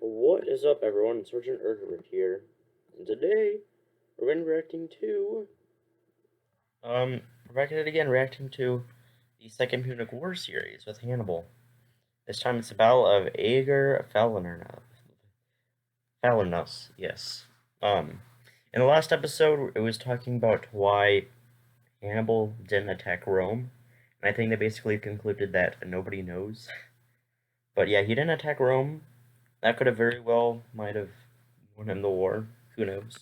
What is up, everyone? It's Sergeant Ergert here, and today we're going to be reacting to we're back at it again, reacting to the second Punic War series with Hannibal. This time it's the Battle of Ager Falernus, yes. In the last episode, it was talking about why Hannibal didn't attack Rome, and I think they basically concluded that nobody knows. But yeah, he didn't attack Rome. That could have very well might have won him the war. Who knows?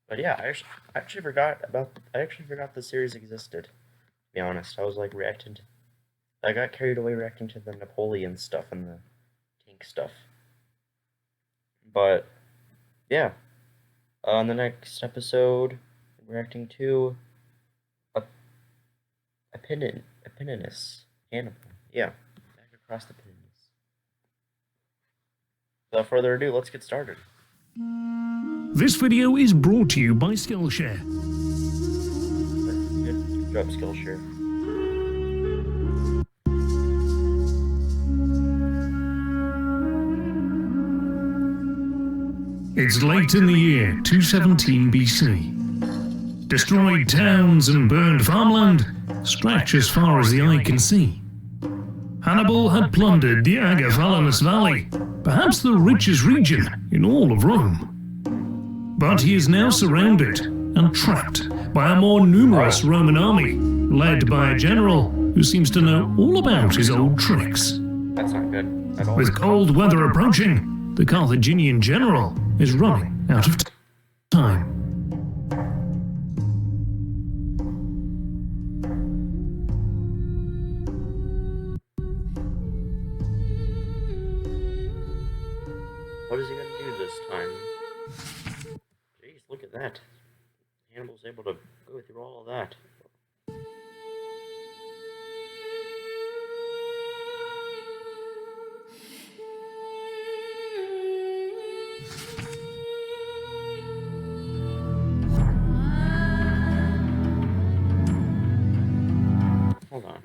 But yeah, I actually forgot the series existed. To be honest, I was like I got carried away reacting to the Napoleon stuff and the tank stuff. But yeah, on the next episode, we're reacting to Apennines, Hannibal. Yeah, back across the Pennines. Without further ado, let's get started. This video is brought to you by Skillshare. Good job, Skillshare. It's late in the year 217 BC. Destroyed towns and burned farmland stretch as far as the eye can see. Hannibal had plundered the Ager Falernus Valley, perhaps the richest region in all of Rome. But he is now surrounded and trapped by a more numerous Roman army, led by a general who seems to know all about his old tricks. That's not good at all. With cold weather approaching, the Carthaginian general is running out of time. What is he going to do this time? Jeez, look at that. Hannibal's able to go through all of that. Hold on.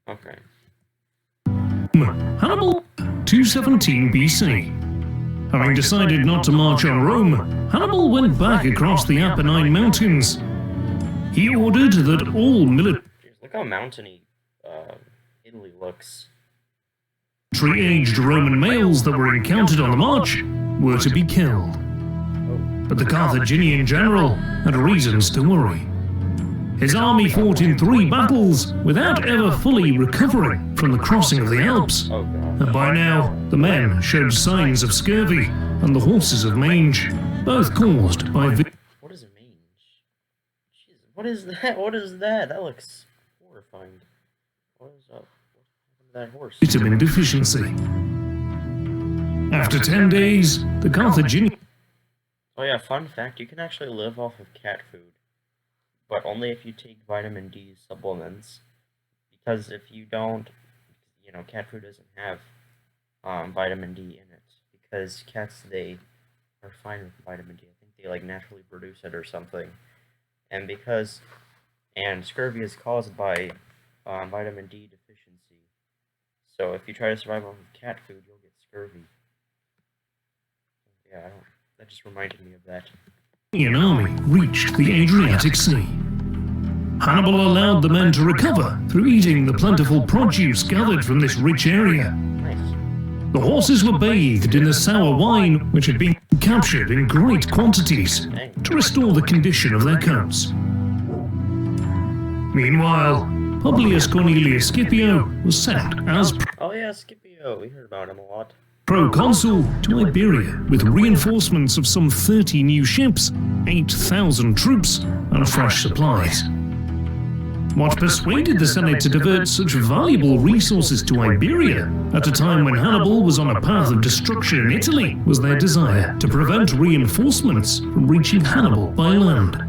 Okay. Hannibal, 217 BC. Having decided not to march on Rome, Hannibal went back across the Apennine Mountains. He ordered that all military Look how mountainy Italy looks. aged Roman males that were encountered on the march were to be killed. But the Carthaginian general had reasons to worry. His army fought in 3 battles without ever fully recovering from the crossing of the Alps. Oh god. And by now, the men showed signs of scurvy and the horses of mange, both caused by What is a mange? Jesus, what is that? What is that? That looks horrifying. What is up? What happened to that horse? vitamin deficiency. After 10 days, the Carthaginians Oh yeah, fun fact, you can actually live off of cat food. But only if you take vitamin D supplements. Because if you don't, cat food doesn't have vitamin D in it. Because cats, they are fine with vitamin D. I think they like naturally produce it or something. And scurvy is caused by vitamin D deficiency. So if you try to survive off of cat food, you'll get scurvy. Yeah, that just reminded me of that. army reached the Adriatic Sea. Hannibal allowed the men to recover through eating the plentiful produce gathered from this rich area. Nice. The horses were bathed in the sour wine which had been captured in great quantities to restore the condition of their coats. Meanwhile, Publius Cornelius Scipio was sent as Oh yeah, Scipio. We heard about him a lot. proconsul to Iberia with reinforcements of some 30 new ships, 8,000 troops, and fresh supplies. What persuaded the Senate to divert such valuable resources to Iberia at a time when Hannibal was on a path of destruction in Italy was their desire to prevent reinforcements from reaching Hannibal by land.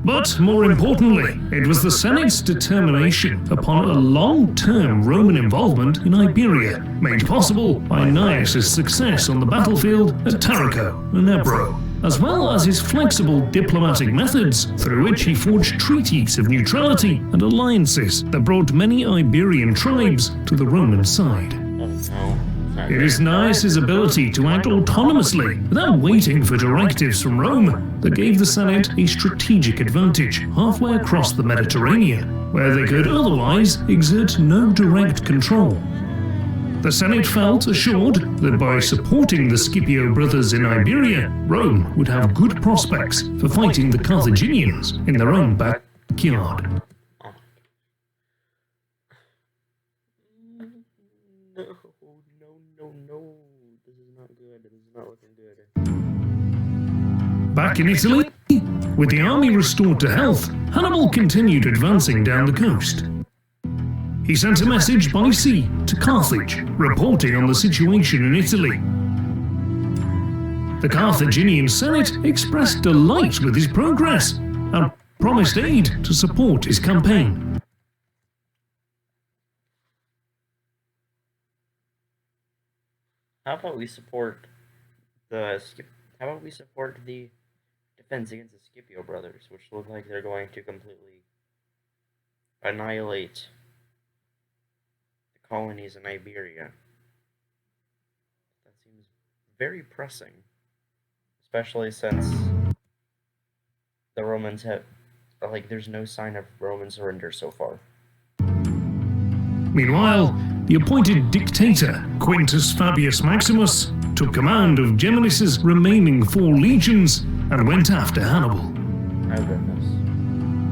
But more importantly, it was the Senate's determination upon a long-term Roman involvement in Iberia, made possible by Gnaeus' success on the battlefield at Tarraco and Ebro, as well as his flexible diplomatic methods through which he forged treaties of neutrality and alliances that brought many Iberian tribes to the Roman side. No. It is Gnaeus' ability to act autonomously without waiting for directives from Rome that gave the Senate a strategic advantage halfway across the Mediterranean, where they could otherwise exert no direct control. The Senate felt assured that by supporting the Scipio brothers in Iberia, Rome would have good prospects for fighting the Carthaginians in their own backyard. No. This is not good. This is not looking good. Back in Italy, with the army restored to health, Hannibal continued advancing down the coast. He sent a message by sea to Carthage, reporting on the situation in Italy. The Carthaginian Senate expressed delight with his progress and promised aid to support his campaign. How about we support the defense against the Scipio brothers, which look like they're going to completely annihilate the colonies in Iberia. That seems very pressing, especially since the Romans there's no sign of Roman surrender so far. Meanwhile, the appointed dictator, Quintus Fabius Maximus, took command of Geminus's remaining 4 legions and went after Hannibal. Oh goodness.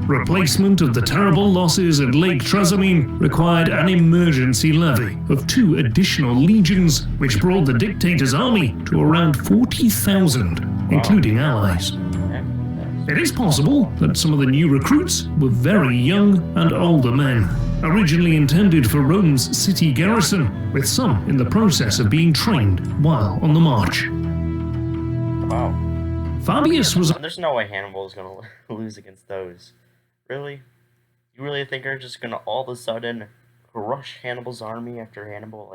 Replacement of the terrible losses at Lake Trasimene required an emergency levy of 2 additional legions, which brought the dictator's army to around 40,000, including allies. It is possible that some of the new recruits were very young and older men, originally intended for Rome's city garrison, with some in the process of being trained while on the march. Wow. Fabius was... There's no way Hannibal is going to lose against those. Really? You really think they're just going to all of a sudden crush Hannibal's army after Hannibal,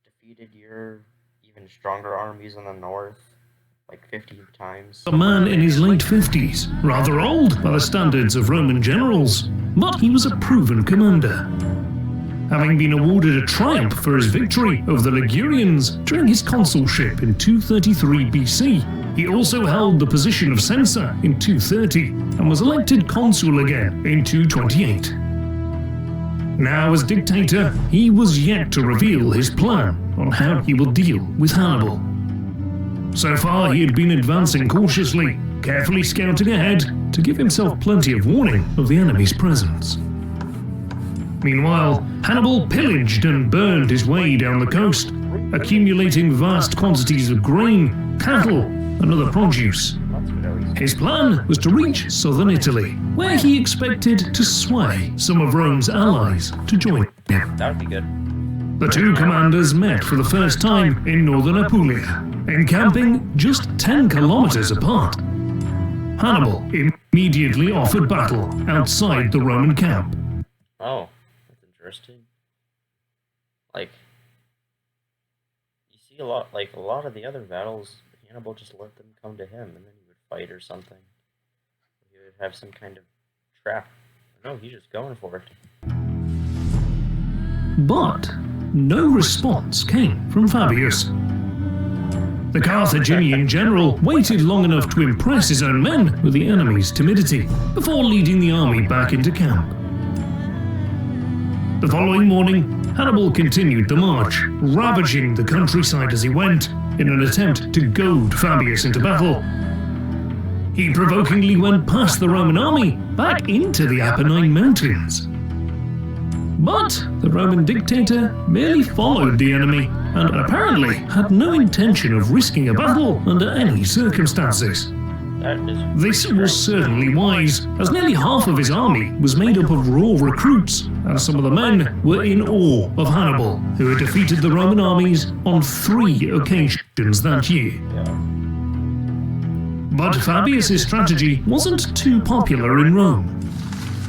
defeated your even stronger armies in the north? 50 times. A man in his late 50s, rather old by the standards of Roman generals, but he was a proven commander. Having been awarded a triumph for his victory over the Ligurians during his consulship in 233 BC, he also held the position of censor in 230 and was elected consul again in 228. Now as dictator, he was yet to reveal his plan on how he will deal with Hannibal. So far, he had been advancing cautiously, carefully scouting ahead to give himself plenty of warning of the enemy's presence. Meanwhile, Hannibal pillaged and burned his way down the coast, accumulating vast quantities of grain, cattle, and other produce. His plan was to reach southern Italy, where he expected to sway some of Rome's allies to join him. That would be good. The 2 commanders met for the first time in northern Apulia, encamping just 10 kilometers apart. Hannibal immediately offered battle outside the Roman camp. Oh, that's interesting. You see a lot of the other battles, Hannibal just let them come to him, and then he would fight or something. He would have some kind of trap. No, he's just going for it. But no response came from Fabius. The Carthaginian general waited long enough to impress his own men with the enemy's timidity before leading the army back into camp. The following morning, Hannibal continued the march, ravaging the countryside as he went, in an attempt to goad Fabius into battle. He provokingly went past the Roman army back into the Apennine Mountains. But the Roman dictator merely followed the enemy and apparently had no intention of risking a battle under any circumstances. This was certainly wise, as nearly half of his army was made up of raw recruits, and some of the men were in awe of Hannibal, who had defeated the Roman armies on 3 occasions that year. But Fabius' strategy wasn't too popular in Rome.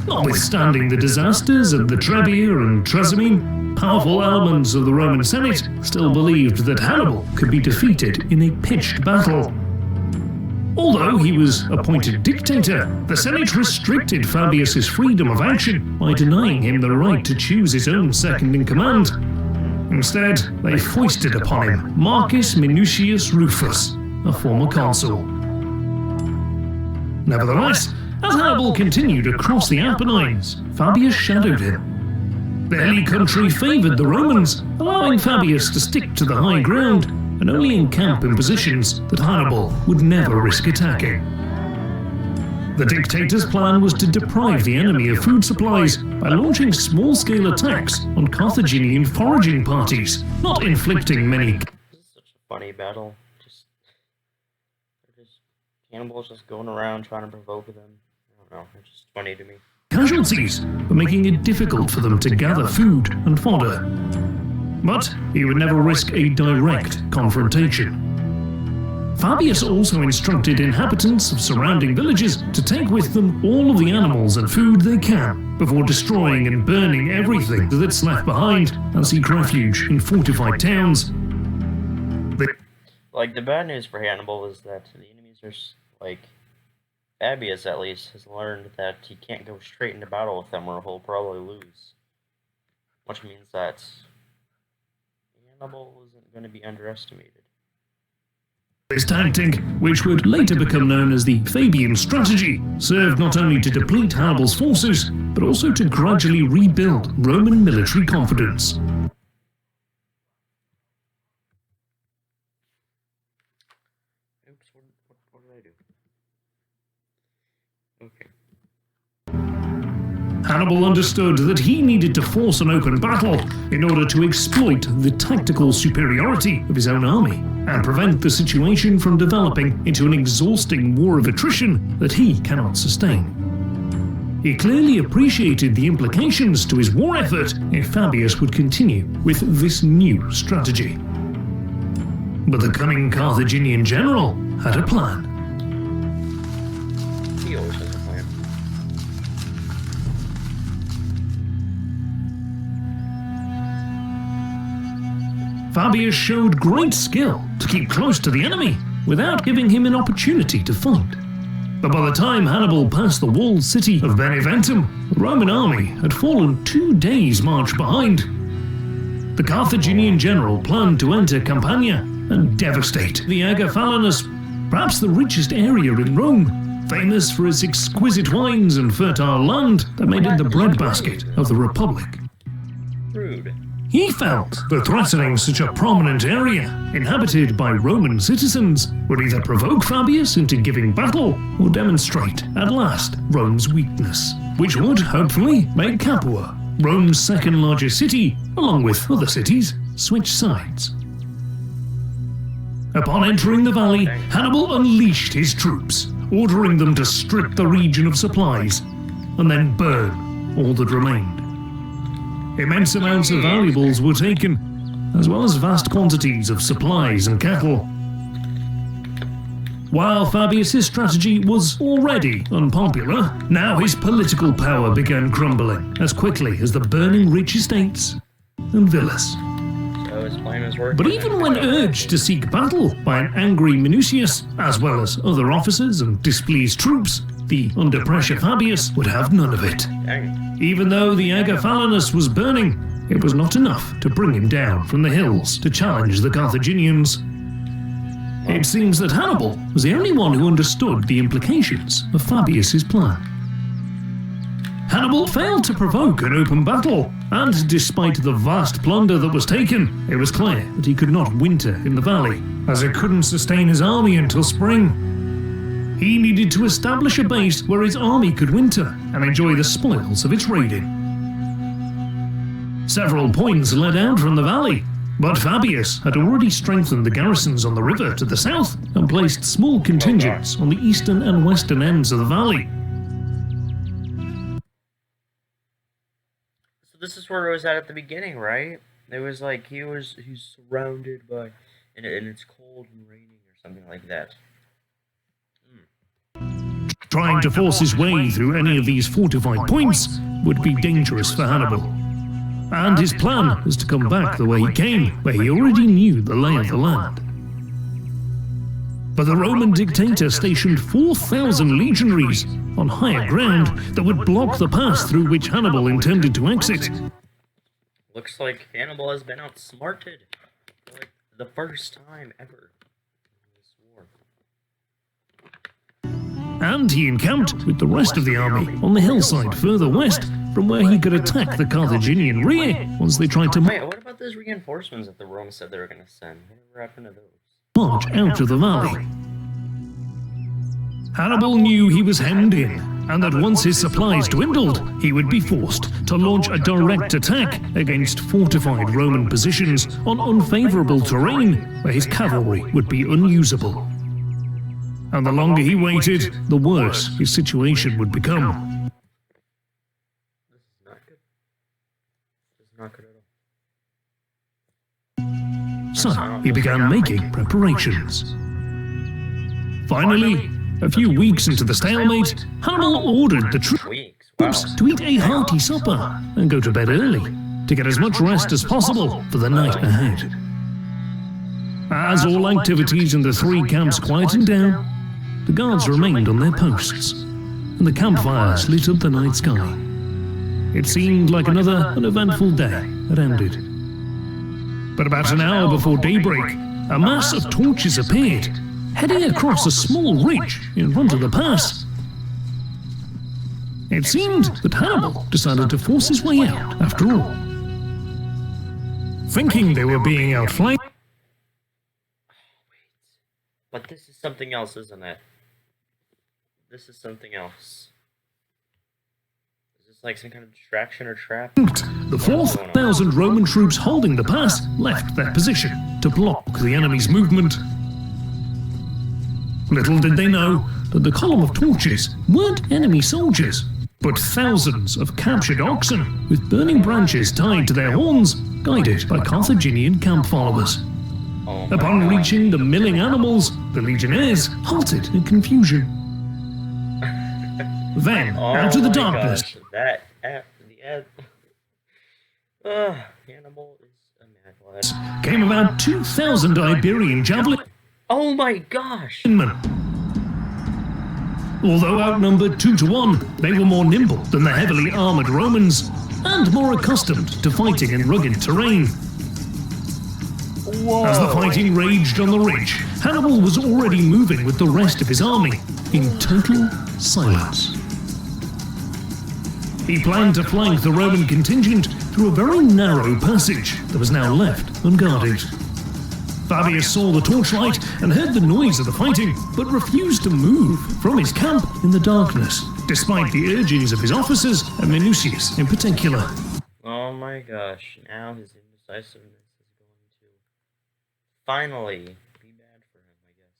Notwithstanding the disasters at the Trebia and Trasimene, powerful elements of the Roman Senate still believed that Hannibal could be defeated in a pitched battle. Although he was appointed dictator, the Senate restricted Fabius' freedom of action by denying him the right to choose his own second-in-command. Instead, they foisted upon him Marcus Minucius Rufus, a former consul. Nevertheless, as Hannibal continued across the Apennines, Fabius shadowed him. The hilly country favoured the Romans, allowing Fabius to stick to the high ground and only encamp in positions that Hannibal would never risk attacking. The dictator's plan was to deprive the enemy of food supplies by launching small-scale attacks on Carthaginian foraging parties, not inflicting many. This is such a funny battle. Hannibal's just going around trying to provoke them. I don't know, it's just funny to me. Casualties, but making it difficult for them to gather food and fodder. But he would never risk a direct confrontation. Fabius also instructed inhabitants of surrounding villages to take with them all of the animals and food they can, before destroying and burning everything that's left behind and seek refuge in fortified towns. Like, the bad news for Hannibal is that the enemies are, like, Fabius at least has learned that he can't go straight into battle with them or he'll probably lose. Which means that Hannibal isn't going to be underestimated. This tactic, which would later become known as the Fabian strategy, served not only to deplete Hannibal's forces, but also to gradually rebuild Roman military confidence. Oops, what did I do? Okay. Hannibal understood that he needed to force an open battle in order to exploit the tactical superiority of his own army and prevent the situation from developing into an exhausting war of attrition that he cannot sustain. He clearly appreciated the implications to his war effort if Fabius would continue with this new strategy. But the cunning Carthaginian general had a plan. He always has a plan. Fabius showed great skill to keep close to the enemy without giving him an opportunity to fight. But by the time Hannibal passed the walled city of Beneventum, the Roman army had fallen 2 days' march behind. The Carthaginian general planned to enter Campania and devastate the Ager Falernus, perhaps the richest area in Rome, famous for its exquisite wines and fertile land that made it the breadbasket of the Republic. Rude. He felt that threatening such a prominent area, inhabited by Roman citizens, would either provoke Fabius into giving battle or demonstrate, at last, Rome's weakness, which would, hopefully, make Capua, Rome's second largest city, along with other cities, switch sides. Upon entering the valley, Hannibal unleashed his troops, ordering them to strip the region of supplies, and then burn all that remained. Immense amounts of valuables were taken, as well as vast quantities of supplies and cattle. While Fabius' strategy was already unpopular, now his political power began crumbling as quickly as the burning rich estates and villas. So his plan was working. But even when urged to seek battle by an angry Minucius, as well as other officers and displeased troops, the under-pressure Fabius would have none of it. Dang. Even though the Ager Falernus was burning, it was not enough to bring him down from the hills to challenge the Carthaginians. It seems that Hannibal was the only one who understood the implications of Fabius' plan. Hannibal failed to provoke an open battle, and despite the vast plunder that was taken, it was clear that he could not winter in the valley, as it couldn't sustain his army until spring. He needed to establish a base where his army could winter and enjoy the spoils of its raiding. Several points led out from the valley, but Fabius had already strengthened the garrisons on the river to the south and placed small contingents on the eastern and western ends of the valley. So this is where it was at the beginning, right? It was like he's surrounded by, and it's cold and raining or something like that. Trying to force his way through any of these fortified points would be dangerous for Hannibal. And his plan was to come back the way he came, where he already knew the lay of the land. But the Roman dictator stationed 4,000 legionaries on higher ground that would block the pass through which Hannibal intended to exit. Looks like Hannibal has been outsmarted for like the first time ever in this war. And he encamped with the rest of the army on the hillside further west from where he could attack the Carthaginian rear once they tried to Wait, what about those reinforcements that the Romans said they were going to send? Whatever happened to those? march out of the valley. Hannibal knew he was hemmed in, and that once his supplies dwindled, he would be forced to launch a direct attack against fortified Roman positions on unfavorable terrain where his cavalry would be unusable. And the longer he waited, the worse his situation would become. This is not good. This is not good at all. So he began making preparations. Finally, a few weeks into the stalemate, Hannibal ordered the troops to eat a hearty supper and go to bed early to get as much rest as possible for the night ahead. As all activities in the three camps quietened down, the guards remained on their posts, and the campfires lit up the night sky. It seemed like another uneventful day had ended. But about an hour before daybreak, a mass of torches appeared, heading across a small ridge in front of the pass. It seemed that Hannibal decided to force his way out after all. Thinking they were being outflanked, But this is something else, isn't it? This is something else. Is this like some kind of distraction or trap? the 4,000 Roman troops holding the pass left their position to block the enemy's movement. Little did they know that the column of torches weren't enemy soldiers, but thousands of captured oxen with burning branches tied to their horns, guided by Carthaginian camp followers. Upon reaching the milling animals, the legionnaires halted in confusion. Then, out of the darkness, That at the end. Hannibal is a mad lad. came about 2,000 Iberian javelin. Oh my gosh! Although outnumbered 2 to 1, they were more nimble than the heavily armored Romans and more accustomed to fighting in rugged terrain. Whoa. As the fighting raged on the ridge, Hannibal was already moving with the rest of his army in total silence. He planned to flank the Roman contingent through a very narrow passage that was now left unguarded. Fabius saw the torchlight and heard the noise of the fighting, but refused to move from his camp in the darkness, despite the urgings of his officers and Minucius in particular. Oh my gosh, now his indecisiveness is going to finally be bad for him, I guess.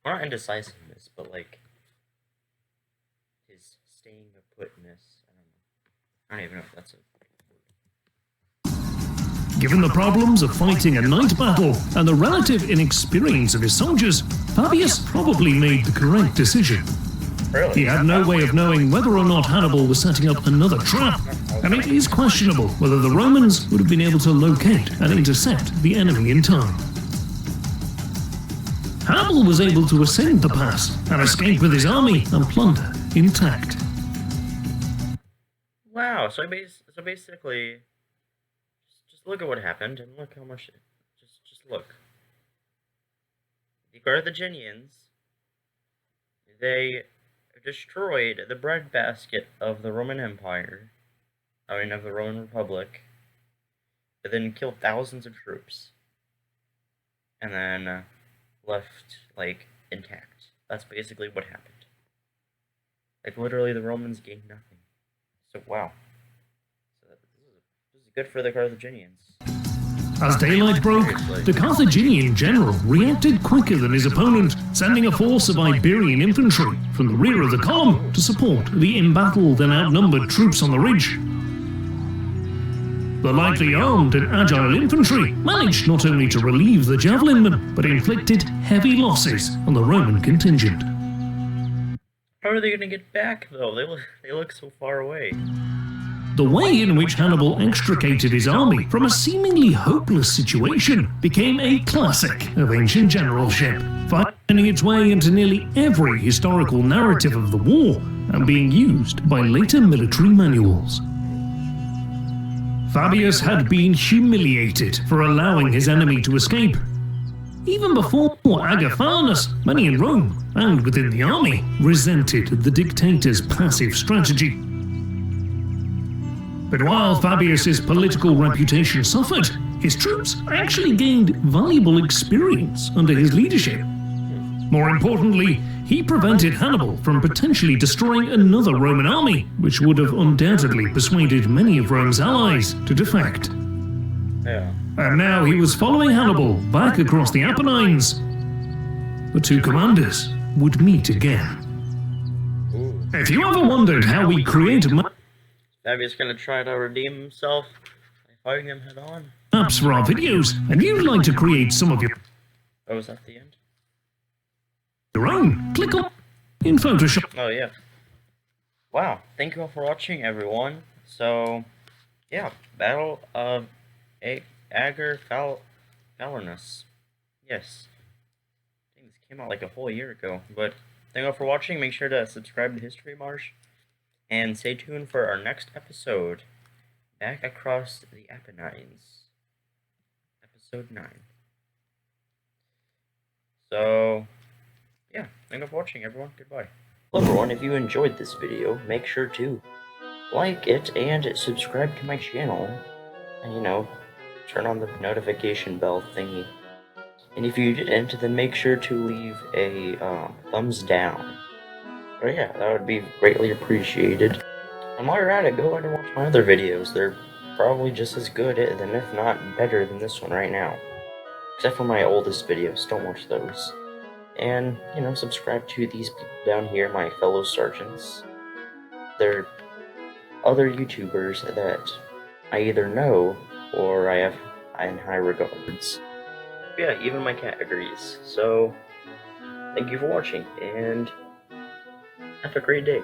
Well, not indecisiveness, but like his staying putness. I don't even know if that's a word. Given the problems of fighting a night battle and the relative inexperience of his soldiers, Fabius probably made the correct decision. Really? He had no way of knowing whether or not Hannibal was setting up another trap, and it is questionable whether the Romans would have been able to locate and intercept the enemy in time. Hannibal was able to ascend the pass and escape with his army and plunder intact. Wow, so basically, just look at what happened and look how much. Just look. The Carthaginians, they destroyed the breadbasket of the Roman Empire, of the Roman Republic, but then killed thousands of troops, and then left, like, intact. That's basically what happened. Like, literally, the Romans gained nothing. So, wow. So this is good for the Carthaginians. As daylight broke, the Carthaginian general reacted quicker than his opponent, sending a force of Iberian infantry from the rear of the column to support the embattled and outnumbered troops on the ridge. The lightly armed and agile infantry managed not only to relieve the javelinmen, but inflicted heavy losses on the Roman contingent. How are they going to get back, though? They look so far away. The way in which Hannibal extricated his army from a seemingly hopeless situation became a classic of ancient generalship, finding its way into nearly every historical narrative of the war and being used by later military manuals. Fabius had been humiliated for allowing his enemy to escape. Even before Ager Falernus, many in Rome and within the army resented the dictator's passive strategy. But while Fabius's political reputation suffered, his troops actually gained valuable experience under his leadership. More importantly, he prevented Hannibal from potentially destroying another Roman army, which would have undoubtedly persuaded many of Rome's allies to defect. Yeah. And now he was following Hannibal back across the Apennines. The two commanders would meet again. Ooh. If you ever wondered how we create Fabius gonna try to redeem himself by fighting them head on. maps for our videos, and you'd like to create some of your Oh, was that the end? own, click on in Photoshop. Oh, yeah. Wow. Thank you all for watching, everyone. So, yeah. Battle of Ager Falernus. Yes. I think this came out like a whole year ago. But thank you all for watching. Make sure to subscribe to HistoryMarsche. And stay tuned for our next episode. Back across the Apennines. Episode 9. So, yeah, thank you for watching, everyone. Goodbye. Hello, everyone. If you enjoyed this video, make sure to like it and subscribe to my channel. And, you know, turn on the notification bell thingy. And if you didn't, then make sure to leave a thumbs down. But yeah, that would be greatly appreciated. And while you're at it, go ahead and watch my other videos. They're probably just as good, then if not better than this one right now. Except for my oldest videos, don't watch those. And, you know, subscribe to these people down here, my fellow sergeants. They're other YouTubers that I either know or I have in high regards. Yeah, even my cat agrees. So, thank you for watching, and have a great day.